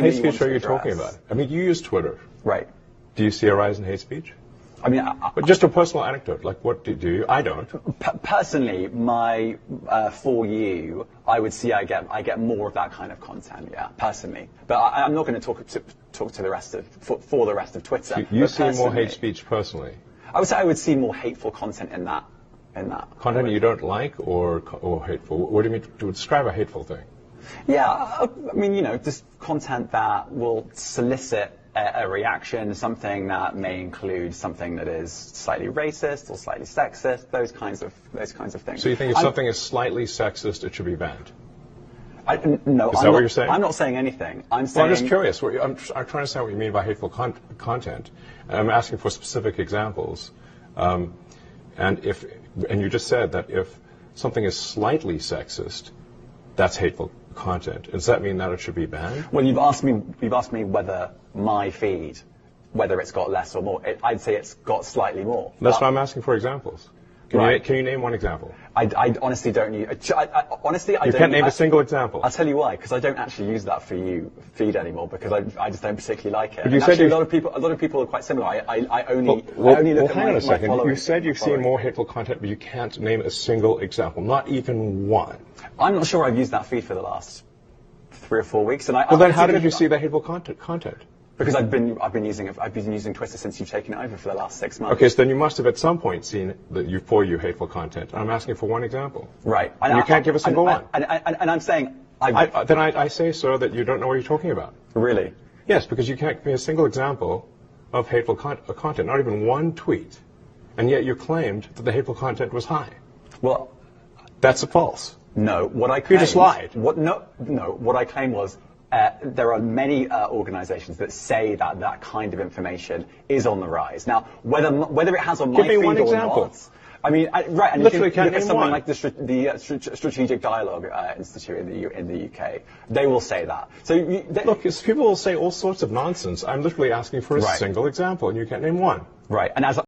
Hate speech are you talking about? I mean, you use Twitter. Right. Do you see a rise in hate speech? I mean, But just a personal anecdote, like what do you? I don't. Personally, for you, I would see I get more of that kind of content, yeah, personally. But I'm not going to talk to the rest of for the rest of Twitter. So you see more hate speech personally? I would say I would see more hateful content in that. Content you don't like or hateful? What do you mean to describe a hateful thing? Yeah, I mean, you know, just content that will solicit a reaction, something that may include something that is slightly racist or slightly sexist, those kinds of things. So you think if something is slightly sexist, it should be banned? No, is that what you're saying? I'm not saying anything. I'm just curious. I'm trying to understand what you mean by hateful content. I'm asking for specific examples. And you just said that if something is slightly sexist, that's hateful content. Does that mean that it should be banned? Well, you've asked me whether my feed, whether it's got less or more. I'd say it's got slightly more. That's why I'm asking for examples. Can you name one example? I honestly don't use. Honestly, I don't. You can't name a single example. I'll tell you why. Because I don't actually use that for you feed anymore. Because I just don't particularly like it. But you said a lot of people are quite similar. I only look at my following. You said you've seen more hateful content, but you can't name a single example, not even one. I'm not sure I've used that feed for the last 3 or 4 weeks. And then how did you see that hateful content? Because I've been using Twitter since you've taken it over for the last 6 months. Okay, so then you must have at some point seen for you hateful content. I'm asking for one example. Right. And you can't give a single one. And I'm saying then I say, sir, that you don't know what you're talking about. Really? Yes, because you can't give me a single example of hateful content, not even one tweet, and yet you claimed that the hateful content was high. Well, that's false. No, what I claimed... You just lied. What I claimed was there are many organizations that say that kind of information is on the rise. Now, whether it has on my feed or not... I mean, right, and literally you can look at something like the Strategic Dialogue Institute in the UK. They will say that. So look, people will say all sorts of nonsense. I'm literally asking for a single example, and you can't name one. Right, and as